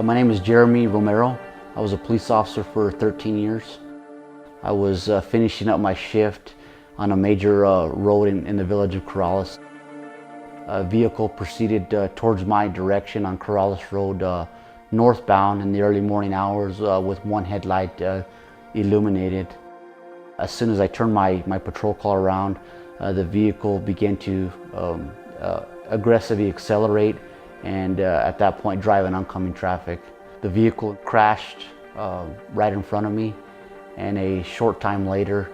My name is Jeremy Romero. I was a police officer for 13 years. I was finishing up my shift on a major road in the village of Corrales. A vehicle proceeded towards my direction on Corrales Road northbound in the early morning hours with one headlight illuminated. As soon as I turned my patrol car around, the vehicle began to aggressively accelerate and at that point drive in oncoming traffic. The vehicle crashed right in front of me, and a short time later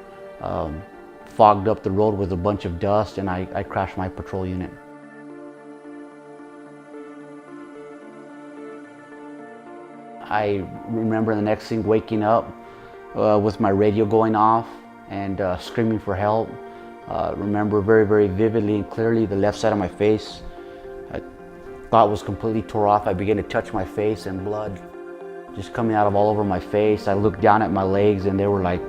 fogged up the road with a bunch of dust, and I crashed my patrol unit. I remember the next thing waking up with my radio going off and screaming for help. Remember very, very vividly and clearly the left side of my face. I thought was completely tore off. I began to touch my face and blood just coming out of all over my face. I looked down at my legs and they were like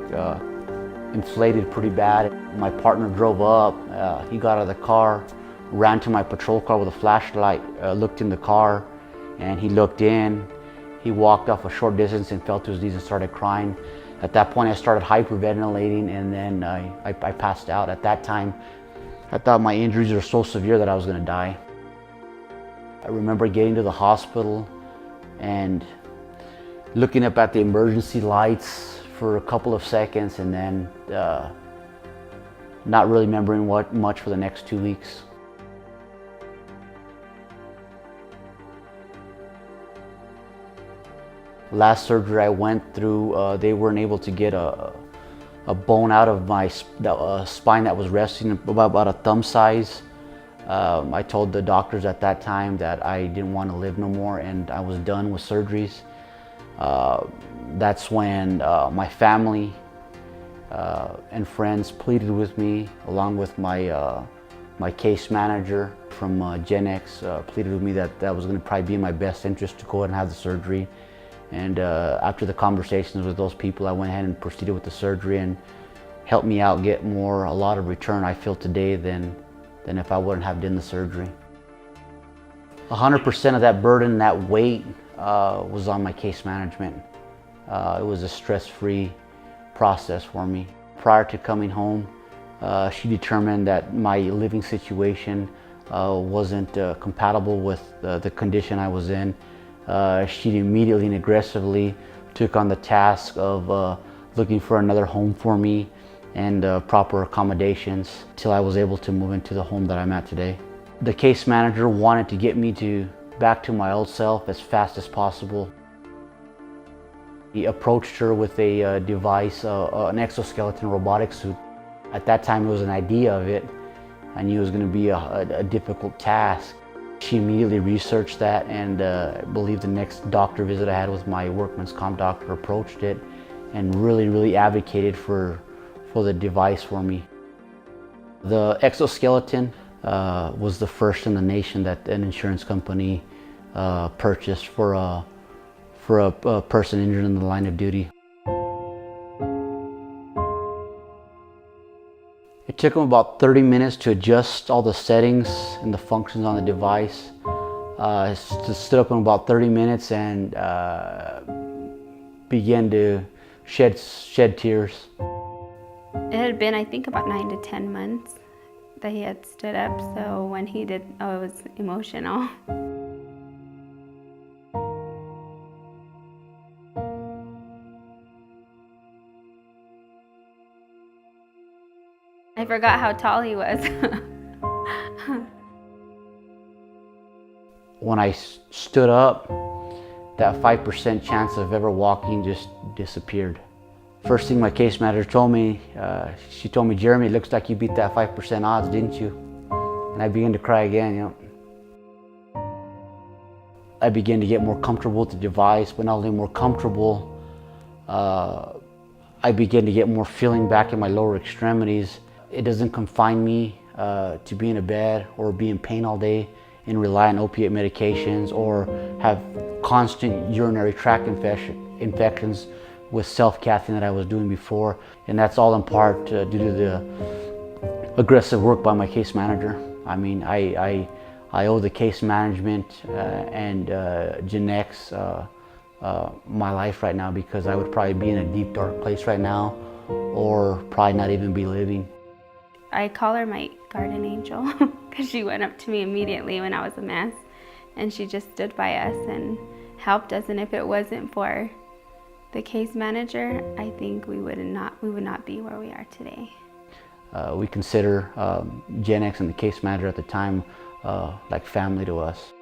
inflated pretty bad. My partner drove up. He got out of the car, ran to my patrol car with a flashlight, looked in the car, and he looked in. He walked off a short distance and fell to his knees and started crying. At that point, I started hyperventilating, and then I passed out. At that time, I thought my injuries were so severe that I was gonna die. I remember getting to the hospital and looking up at the emergency lights for a couple of seconds, and then not really remembering much for the next 2 weeks. Last surgery I went through, they weren't able to get a bone out of my spine that was resting about a thumb size. I told the doctors at that time that I didn't want to live no more and I was done with surgeries. That's when my family and friends pleaded with me, along with my case manager from Gen X, pleaded with me that was going to probably be in my best interest to go ahead and have the surgery. And after the conversations with those people, I went ahead and proceeded with the surgery, and helped me out get a lot of return I feel today than if I wouldn't have done the surgery. 100% of that burden, that weight was on my case management. It was a stress-free process for me. Prior to coming home, she determined that my living situation wasn't compatible with the condition I was in. She immediately and aggressively took on the task of looking for another home for me and proper accommodations till I was able to move into the home that I'm at today. The case manager wanted to get me back to my old self as fast as possible. He approached her with a device, an exoskeleton robotic suit. At that time it was an idea of it. I knew it was going to be a difficult task. She immediately researched that, and I believe the next doctor visit I had with my workman's comp doctor approached it and really advocated for the device for me. The exoskeleton was the first in the nation that an insurance company purchased for a person injured in the line of duty. It took them about 30 minutes to adjust all the settings and the functions on the device. I stood up in about 30 minutes and began to shed tears. It had been, I think, about 9 to 10 months that he had stood up, so when he did, it was emotional. I forgot how tall he was. When I stood up, that 5% chance of ever walking just disappeared. First thing my case manager told me, she told me, "Jeremy, it looks like you beat that 5% odds, didn't you?" And I began to cry again, I began to get more comfortable with the device, but not only more comfortable, I began to get more feeling back in my lower extremities. It doesn't confine me to be in a bed or be in pain all day and rely on opiate medications or have constant urinary tract infections with self-cathing that I was doing before. And that's all in part due to the aggressive work by my case manager. I mean, I I owe the case management and Gen X my life right now, because I would probably be in a deep, dark place right now, or probably not even be living. I call her my guardian angel because she went up to me immediately when I was a mess, and she just stood by us and helped us. And if it wasn't for the case manager, I think we would not be where we are today. We consider Gen X and the case manager at the time like family to us.